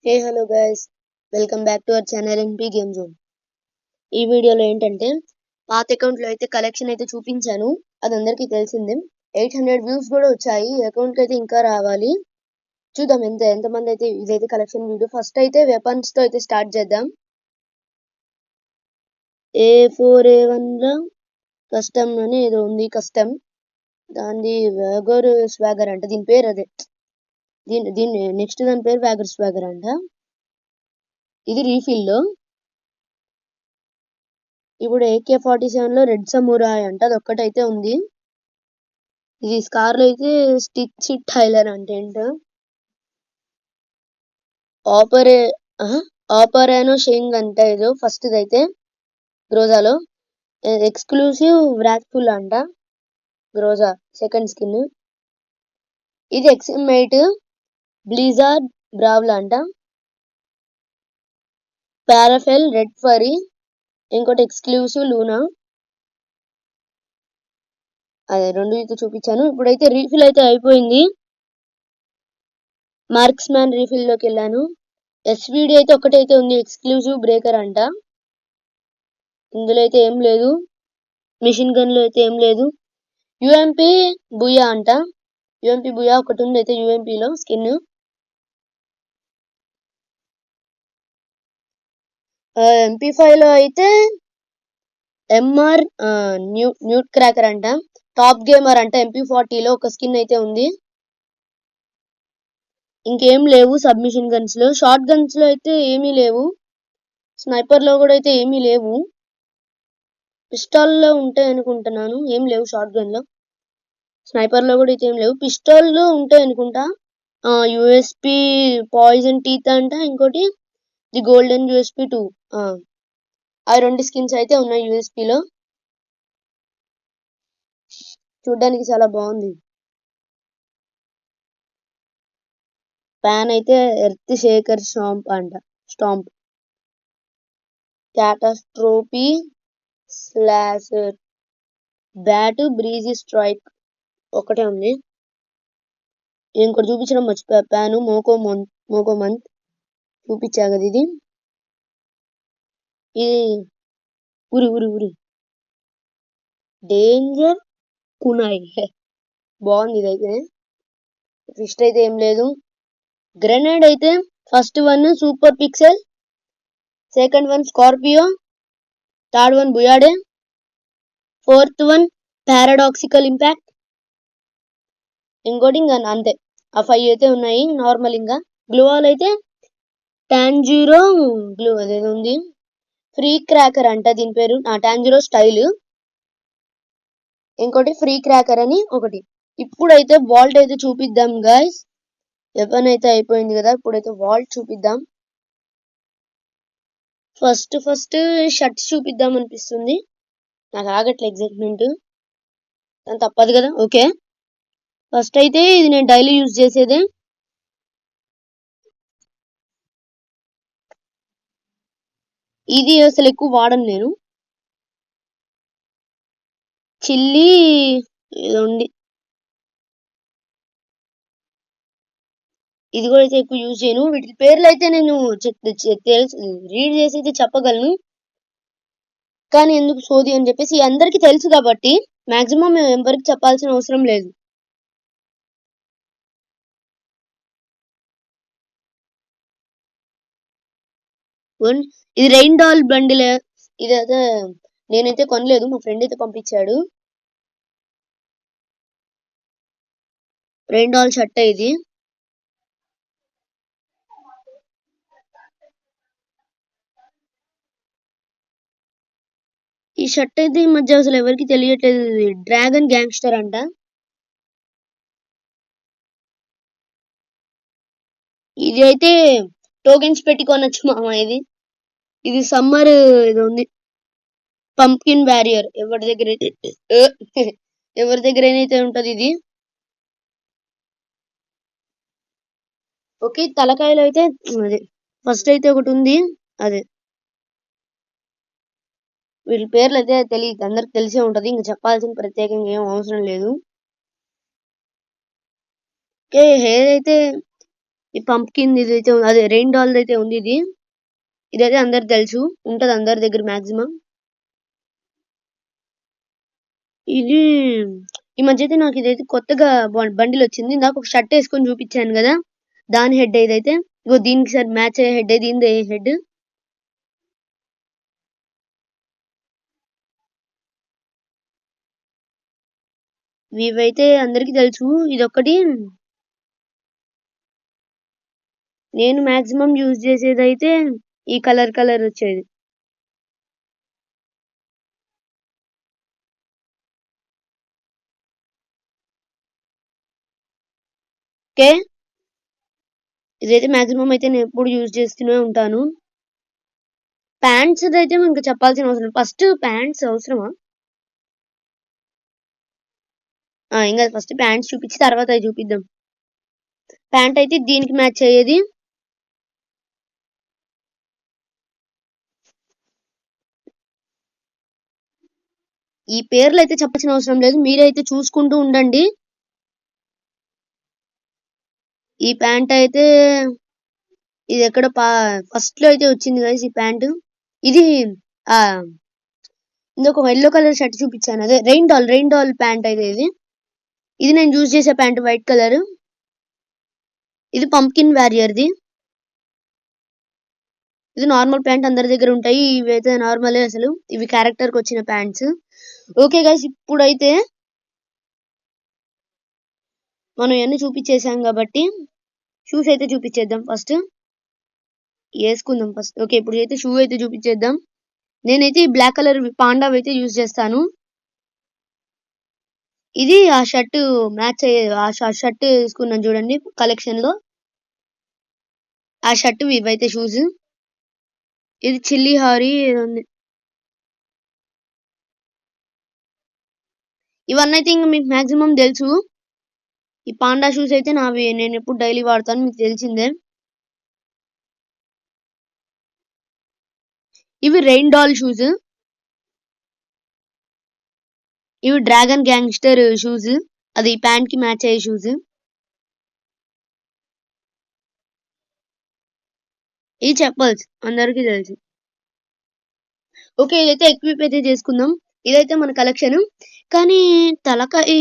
Hey hello guys, welcome back to our channel NP game zone. ఈ వీడియోలో ఏంటంటే పాత అకౌంట్లో అయితే కలెక్షన్ అయితే చూపించాను. అది అందరికీ తెలిసిందే. 800 వ్యూస్ కూడా వచ్చాయి. ఈ అకౌంట్కి అయితే ఇంకా రావాలి. చూద్దాం ఎంతమంది అయితే ఇదైతే కలెక్షన్ వీడియో. ఫస్ట్ అయితే వెపన్స్ తో అయితే స్టార్ట్ చేద్దాం. A4A1 కస్టమ్ అని ఏదో ఉంది. కస్టమ్ దాని వ్యాగర్ స్వాగర్ అంట. దీని పేరు అదే. దీని నెక్స్ట్ దాని పేరు వ్యాగర్ స్వాగర్ అంట. ఇది రీఫిల్ లో. ఇప్పుడు AK-47 లో రెడ్ సమురాయ్ అంట. అది ఒక్కటైతే ఉంది. ఇది స్కార్ లో అయితే స్టిచ్ టైలర్ అంటే ఏంటో. ఆపరేనో షేయింగ్ అంట. ఏదో ఫస్ట్ అయితే గ్రోజాలో ఎక్స్క్లూసివ్ వ్రాత్ఫుల్ అంట. Groza second skin. ఇది ఎక్స్మేట్ బ్లిజార్డ్ బ్రావ్లా అంట. పారాఫెల్ రెడ్ ఫరీ. ఇంకోటి ఎక్స్క్లూసివ్ లూనా. అదే రెండు అయితే చూపించాను. ఇప్పుడైతే రీఫిల్ అయితే అయిపోయింది. మార్క్స్ మ్యాన్ రీఫిల్ లోకి వెళ్ళాను. SVD అయితే ఒకటైతే ఉంది. ఎక్స్క్లూజివ్ బ్రేకర్ అంట. ఇందులో అయితే ఏం లేదు. మిషన్ గన్ లో అయితే ఏం లేదు. UMP బుయా అంట. UMP బుయా ఒకటి ఉంది అయితే UMP లో స్కిన్. MP5 లో అయితే MR న్యూట్ క్రాకర్ అంట. టాప్ గేమర్ అంట. MP40 లో ఒక స్కిన్ అయితే ఉంది. ఇంకేం లేవు సబ్మిషన్ గన్స్ లో. షార్ట్ గన్స్ లో అయితే ఏమీ లేవు. స్నైపర్ లో కూడా అయితే ఏమీ లేవు. పిస్టాల్ లో ఉంటాయి అనుకుంటున్నాను. ఏం లేవు షార్ట్ గన్ లో. స్నైపర్ లో కూడా అయితే ఏం లేవు. పిస్టాల్ లో ఉంటాయి అనుకుంటా. USP పాయిజన్ టీత్ అంట. ఇంకోటి ది గోల్డెన్ USP 2. ఆ రెండు స్కిన్స్ అయితే ఉన్నాయి USP లో. చూడ్డానికి చాలా బాగుంది. ప్యాన్ అయితే earth shaker stomp. Catastrophe slash bat breezy strike ఒకటే ఉంది. ఇంకోటి చూపించడం మర్చిపోయా. ప్యాను మోకో మంత్ చూపించా కదా. ఇది ఉరి డేంజర్ కునాయ్. బాగుంది ఇదైతే. ఫిస్ట్ అయితే ఏం లేదు. గ్రెనేడ్ అయితే first one super pixel, second one Scorpio, third one బుయాడే, ఫోర్త్ వన్ పారాడాక్సికల్ ఇంపాక్ట్. ఇంకోటి ఇంకా అంతే. ఆ 5 అయితే ఉన్నాయి నార్మల్. ఇంకా గ్లూవాల్ అయితే టాంజీరో గ్లూ అదేదో ఉంది. ఫ్రీ క్రాకర్ అంట దీని పేరు. టాంజీరో స్టైల్. ఇంకోటి ఫ్రీ క్రాకర్ అని ఒకటి. ఇప్పుడైతే వాల్ట్ అయితే చూపిద్దాం గైస్. వెపన్ అయితే అయిపోయింది కదా. ఇప్పుడైతే వాల్ట్ చూపిద్దాం. ఫస్ట్ షర్ట్స్ చూపిద్దాం అనిపిస్తుంది. నాకు ఆగట్లే ఎగ్జైట్మెంట్. తప్పదు కదా. ఓకే, ఫస్ట్ అయితే ఇది నేను డైలీ యూజ్ చేసేదే. ఇది అసలు ఎక్కువ వాడను నేను. చిల్లీ ఏదో ఉంది. ఇది కూడా అయితే ఎక్కువ యూజ్ చేయను. వీటి పేర్లు అయితే నేను రీడ్ చేసి అయితే చెప్పగలను. కానీ ఎందుకు సోది అని చెప్పేసి అందరికి తెలుసు కాబట్టి మాక్సిమం ఎవరికి చెప్పాల్సిన అవసరం లేదు. ఇది రెయిన్ డాల్ బండిల్. ఇదైతే నేనైతే కొనలేదు, మా ఫ్రెండ్ అయితే పంపించాడు. రెయిన్ డాల్ షర్ట్ ఇది. ఈ షర్ట్ అయితే ఈ మధ్య అసలు ఎవరికి తెలియట్లేదు. డ్రాగన్ గ్యాంగ్స్టర్ అంట. ఇది అయితే టోకెన్స్ పెట్టి కొనొచ్చు మామ. ఇది సమ్మర్ ఇది ఉంది. పంప్కిన్ బ్యారియర్ ఎవరి దగ్గర అయితే ఉంటది ఇది. ఓకే, తలకాయలు అయితే అదే ఫస్ట్ అయితే ఒకటి ఉంది. అదే వీళ్ళ పేర్లు అయితే తెలియదు, అందరికి తెలిసే ఉంటది. ఇంకా చెప్పాల్సిన ప్రత్యేకంగా ఏం అవసరం లేదు. ఓకే, హెయిర్ అయితే ఈ పంప్కిన్ ఇదైతే అదే రెయిన్ డాల్ అయితే ఉంది. ఇదైతే అందరికి తెలుసు, ఉంటది అందరి దగ్గర మాక్సిమం. ఇది ఈ మధ్య అయితే నాకు ఇదైతే కొత్తగా బండిల్ వచ్చింది. నాకు ఒక షర్ట్ వేసుకొని చూపించాను కదా, దాని హెడ్ ఇదైతే. ఇగో దీనికి సార్ మ్యాచ్ అయ్యే హెడ్, దీని హెడ్. ఇవైతే అందరికి తెలుసు. ఇదొక్కటి నేను మాక్సిమం యూజ్ చేసేది అయితే ఈ కలర్ వచ్చేది. ఓకే, ఇదైతే మాక్సిమం అయితే నేను ఎప్పుడు యూజ్ చేస్తూనే ఉంటాను. ప్యాంట్స్ అయితే ఇంకా చెప్పాల్సిన అవసరం. ఫస్ట్ ప్యాంట్స్ అవసరమా? ఇంకా ఫస్ట్ ప్యాంట్స్ చూపించి తర్వాత అవి చూపిద్దాం. ప్యాంట్ అయితే దీనికి మ్యాచ్ అయ్యేది. ఈ పేర్లు అయితే చెప్పాల్సిన అవసరం లేదు, మీరైతే చూసుకుంటూ ఉండండి. ఈ ప్యాంట్ అయితే ఇది ఎక్కడ ఫస్ట్ లో అయితే వచ్చింది గైస్ ఈ ప్యాంట్. ఇది ఇంకొక ఎల్లో కలర్ షర్ట్ చూపించాను, అదే రెయిన్ డాల్ ప్యాంట్ అయితే ఇది నేను యూజ్ చేసే ప్యాంట్ వైట్ కలర్. ఇది పంప్కిన్ వారియర్ది. ఇది నార్మల్ ప్యాంట్ అందరి దగ్గర ఉంటాయి, ఇవైతే నార్మలే అసలు. ఇవి క్యారెక్టర్ కి వచ్చిన ప్యాంట్స్. ఓకే గైస్, ఇప్పుడైతే మనం ఇవన్నీ చూపించేసాం కాబట్టి షూస్ అయితే చూపించేద్దాం. ఫస్ట్ వేసుకుందాం ఫస్ట్. ఓకే, ఇప్పుడు అయితే షూ అయితే చూపించేద్దాం. నేనైతే ఈ బ్లాక్ కలర్ పాండా అయితే యూజ్ చేస్తాను. ఇది ఆ షర్ట్ మ్యాచ్ అయ్యే ఆ షర్ట్ వేసుకున్నాను చూడండి కలెక్షన్ లో, ఆ షర్ట్ ఇవైతే షూస్. ఇది చిల్లీ హారీ ఇవన్నీ అయితే ఇంకా మీకు మాక్సిమం తెలుసు. ఈ పాండా షూస్ అయితే నావి, నేను ఎప్పుడు డైలీ వాడతాను, మీకు తెలిసిందే. ఇవి రెయిన్ డాల్ షూస్. ఇవి డ్రాగన్ గ్యాంగ్స్టర్ షూస్, అది ప్యాంట్ కి మ్యాచ్ అయ్యే షూస్. ఇది చెప్పల్స్ అందరికి తెలుసు. ఓకే, ఇదైతే ఎక్విప్ అయితే చేసుకుందాం. ఇదైతే మన కలెక్షన్, కానీ తలకాయ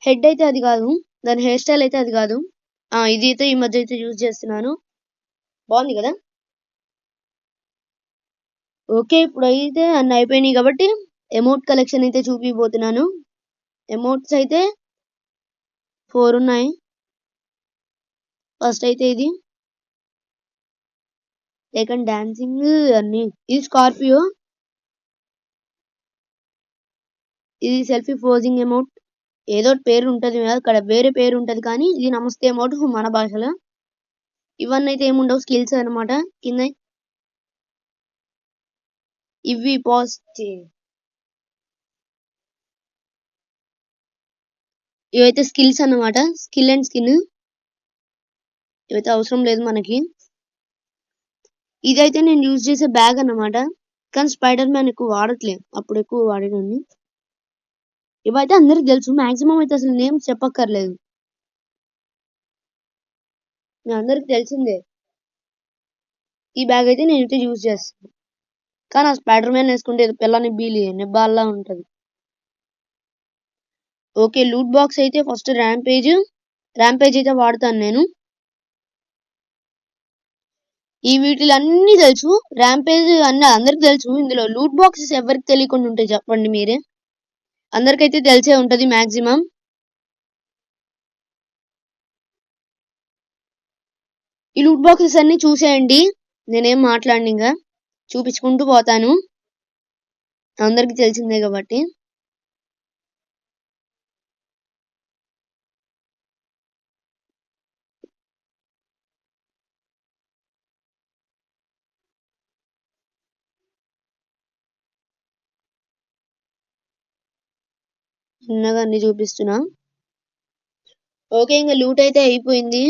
హెడ్ అయితే అది కాదు, దాని హెయిర్ స్టైల్ అయితే అది కాదు. ఇది అయితే ఈ మధ్య అయితే యూజ్ చేస్తున్నాను, బాగుంది కదా. ఓకే, ఇప్పుడు అయితే అన్ని అయిపోయినాయి కాబట్టి ఎమోట్ కలెక్షన్ అయితే చూపిపోతున్నాను. ఎమోట్స్ అయితే 4 ఉన్నాయి. ఫస్ట్ అయితే ఇది సెకండ్ డాన్సింగ్ అన్ని. ఇది స్కార్పియో, ఇది సెల్ఫీ పోజింగ్ ఎమౌంట్. ఏదో పేరు ఉంటది అక్కడ, వేరే పేరు ఉంటది కానీ ఇది నమస్తే అమౌంట్ మన భాషలో. ఇవన్నీ అయితే ఏముండవు, స్కిల్స్ అనమాట కింద. ఇవి ఇవైతే స్కిల్స్ అన్నమాట, స్కిల్ అండ్ స్కిన్. ఇవైతే అవసరం లేదు మనకి. ఇదైతే నేను యూజ్ చేసే బ్యాగ్ అన్నమాట, కానీ స్పైడర్ మ్యాన్ ఎక్కువ వాడట్లేదు, అప్పుడు ఎక్కువ వాడేదాన్ని. ఇవైతే అందరికి తెలుసు మాక్సిమం, అయితే అసలు నేమ్ చెప్పక్కర్లేదు, మీ అందరికి తెలిసిందే. ఈ బ్యాగ్ అయితే నేనైతే యూజ్ చేస్తాను, కానీ ఆ స్పైడర్ మ్యాన్ వేసుకుంటే పిల్లని బీలి నిబ్బాల్లా ఉంటది. ఓకే, లూట్ బాక్స్ అయితే ఫస్ట్ ర్యాంపేజ్ అయితే వాడతాను నేను. ఈ వీటిలో అన్ని తెలుసు, ర్యాంపేజ్ అన్ని అందరికి తెలుసు. ఇందులో లూట్ బాక్సెస్ ఎవరికి తెలియకుండా ఉంటాయి చెప్పండి మీరే, అందరికైతే తెలిసే ఉంటది మాక్సిమం. ఈ లూట్ బాక్సెస్ అన్ని చూసేయండి, నేనేం మాట్లాడిన ఇంకా చూపించుకుంటూ పోతాను, అందరికి తెలిసిందే కాబట్టి. చిన్నగా అన్ని చూపిస్తున్నా. ఓకే, ఇంకా లూట్ అయితే అయిపోయింది.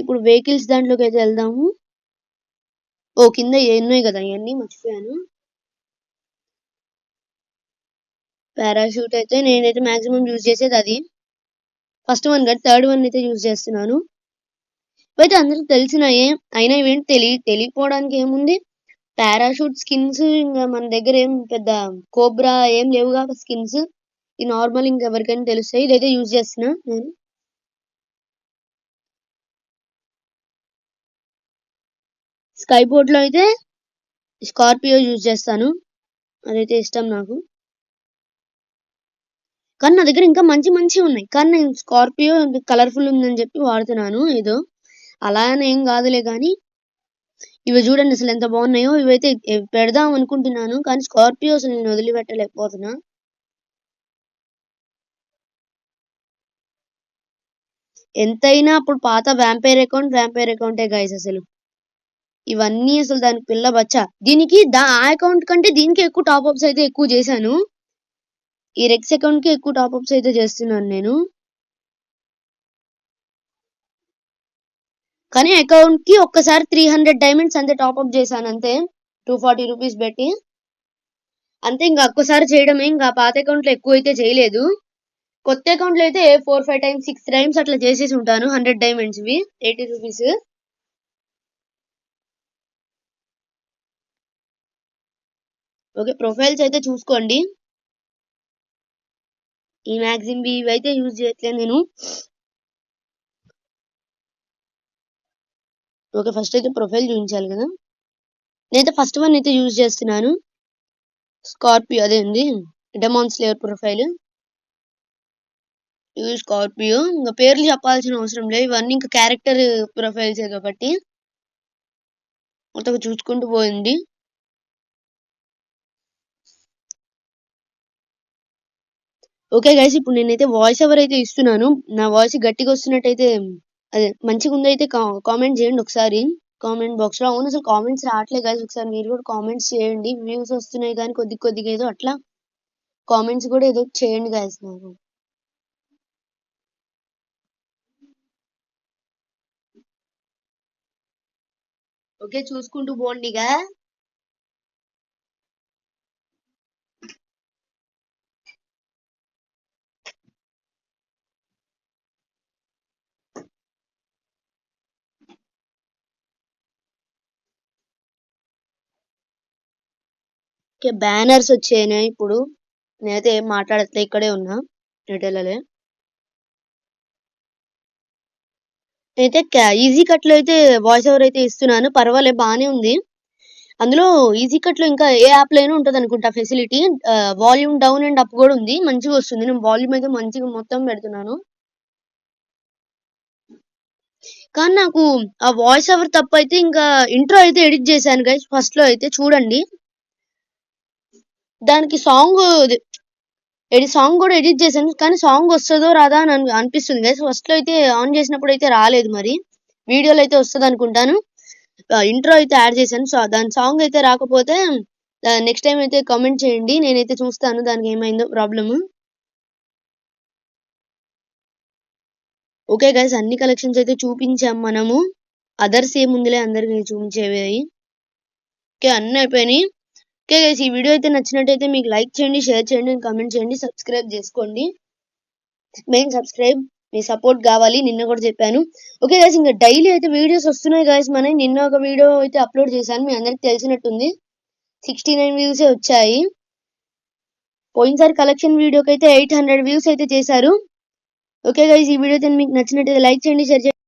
ఇప్పుడు వెహికల్స్ దాంట్లోకి అయితే వెళ్దాము. ఓ కింద ఉన్నాయి కదా, ఇవన్నీ మర్చిపోయాను. పారాషూట్ అయితే నేనైతే మాక్సిమం యూజ్ చేసేది అది, ఫస్ట్ వన్ కాదు థర్డ్ వన్ అయితే యూజ్ చేస్తున్నాను. అయితే అందరికి తెలిసినాయే. అయినా ఇవేంటి తెలియకపోవడానికి ఏముంది. పారాషూట్ స్కిన్స్ ఇంకా మన దగ్గర ఏం పెద్ద కోబ్రా ఏం లేవుగా స్కిన్స్. ఈ నార్మల్ ఇంకెవరికైనా తెలుస్తాయి. ఇదైతే యూజ్ చేస్తున్నా నేను. స్కై బోర్డ్ లో అయితే స్కార్పియో యూజ్ చేస్తాను. అదైతే ఇష్టం నాకు. కానీ నా దగ్గర ఇంకా మంచి ఉన్నాయి. కానీ నేను స్కార్పియో కలర్ఫుల్ ఉందని చెప్పి వాడుతున్నాను. ఏదో అలా అని ఏం కాదులే కానీ ఇవి చూడండి అసలు ఎంత బాగున్నాయో. ఇవైతే పెడదాం అనుకుంటున్నాను కానీ స్కార్పియో అసలు నేను వదిలిపెట్టలేకపోతున్నా. ఎంతైనా అప్పుడు పాత వ్యాంపైర్ అకౌంటే గైస్ అసలు. ఇవన్నీ అసలు దానికి పిల్ల బచ్చ. దీనికి ఆ అకౌంట్ కంటే దీనికి ఎక్కువ టాప్అప్స్ అయితే ఎక్కువ చేశాను. ఈ రెక్స్ అకౌంట్ కి ఎక్కువ టాప్అప్స్ అయితే చేస్తున్నాను నేను. కానీ అకౌంట్ కి ఒక్కసారి 300 డైమండ్స్ అంతే టాప్అప్ చేశాను అంతే. 240 రూపీస్ పెట్టి అంతే. ఇంకా ఒక్కసారి చేయడమే. ఇంకా పాత అకౌంట్ లో ఎక్కువ అయితే చేయలేదు. కొత్త అకౌంట్ లో అయితే 4-5 టైమ్స్ 6 టైమ్స్ అట్లా చేసేసి ఉంటాను. 100 డైమండ్స్ వి 80 రూపీస్. ఓకే, ప్రొఫైల్స్ అయితే చూసుకోండి. ఈ మ్యాగజైన్ ఇవి అయితే యూజ్ చేయట్లేదు నేను. ఓకే, ఫస్ట్ అయితే ప్రొఫైల్ చూపించాలి కదా. నేనైతే ఫస్ట్ వన్ అయితే యూజ్ చేస్తున్నాను. స్కార్పియో అదే ఉంది డెమాన్ స్లేయర్ ప్రొఫైల్. ఇది స్కార్పియో. ఇంకా పేర్లు చెప్పాల్సిన అవసరం లేదు. ఇవన్నీ ఇంకా క్యారెక్టర్ ప్రొఫైల్స్ కాబట్టి మొత్తం చూసుకుంటూ పోయింది. ఓకే గైస్, ఇప్పుడు నేనైతే వాయిస్ ఓవర్ అయితే ఇస్తున్నాను. నా వాయిస్ గట్టిగా వస్తున్నట్టయితే అదే మంచిగా ఉందైతే కామెంట్ చేయండి ఒకసారి కామెంట్ బాక్స్ లో. అవును అసలు కామెంట్స్ రావట్లేదు గైస్. ఒకసారి మీరు కూడా కామెంట్స్ చేయండి. వ్యూస్ వస్తున్నాయి కానీ కొద్దిగా ఏదో అట్లా కామెంట్స్ కూడా ఏదో చేయండి గైస్ నాకు. ఓకే, చూసుకుంటూ పోండిగా. ఓకే, బ్యానర్స్ వచ్చాయి. ఇప్పుడు నేనైతే ఏం మాట్లాడట్లే, ఇక్కడే ఉన్నా, ఎటెళ్ళలే. అయితే ఈజీ కట్ లో అయితే వాయిస్ ఓవర్ అయితే ఇస్తున్నాను. పర్వాలేదు, బానే ఉంది. అందులో ఈజీ కట్ లో ఇంకా ఏ యాప్ లో అయినా ఉంటది అనుకుంటా facility. Volume down and up కూడా ఉంది, మంచిగా వస్తుంది. నేను వాల్యూమ్ అయితే మంచిగా మొత్తం పెడుతున్నాను. కానీ నాకు ఆ వాయిస్ ఓవర్ తప్ప అయితే ఇంకా ఇంట్రో అయితే ఎడిట్ చేశాను గైస్. ఫస్ట్ లో అయితే చూడండి. దానికి సాంగ్ కూడా ఎడిట్ చేశాను. కానీ సాంగ్ వస్తుందో రాదా అని అనిపిస్తుంది గైస్. ఫస్ట్ లో అయితే ఆన్ చేసినప్పుడు అయితే రాలేదు. మరి వీడియోలో అయితే వస్తుంది అనుకుంటాను. ఇంట్రో అయితే యాడ్ చేశాను. సో దాని సాంగ్ అయితే రాకపోతే నెక్స్ట్ టైం అయితే కామెంట్ చేయండి. నేనైతే చూస్తాను దానికి ఏమైందో ప్రాబ్లమ్. ఓకే గైస్, అన్ని కలెక్షన్స్ అయితే చూపించాం మనము. అదర్స్ ఏముందిలే అందరికి చూపించేవి. ఓకే, అన్ని అయిపోయినాయి. ఓకే గైస్, ఈ వీడియో అయితే నచ్చినట్టయితే మీకు లైక్ చేయండి, షేర్ చేయండి, కామెంట్ చేయండి, సబ్స్క్రైబ్ చేసుకోండి. మెయిన్ సబ్స్క్రైబ్, మీ సపోర్ట్ కావాలి. నిన్న కూడా చెప్పాను. ఓకే గైస్, ఇంకా డైలీ అయితే వీడియోస్ వస్తున్నాయి గైస్. మనం నిన్న ఒక వీడియో అయితే అప్లోడ్ చేశాను, మీ అందరికి తెలిసినట్టుంది. 69 వ్యూస్ వచ్చాయి. పోయినసారి కలెక్షన్ వీడియోకి అయితే 800 వ్యూస్ అయితే చేశారు. ఓకే గైస్, ఈ వీడియో అయితే మీకు నచ్చినట్టయితే లైక్ చేయండి, షేర్ చేయండి.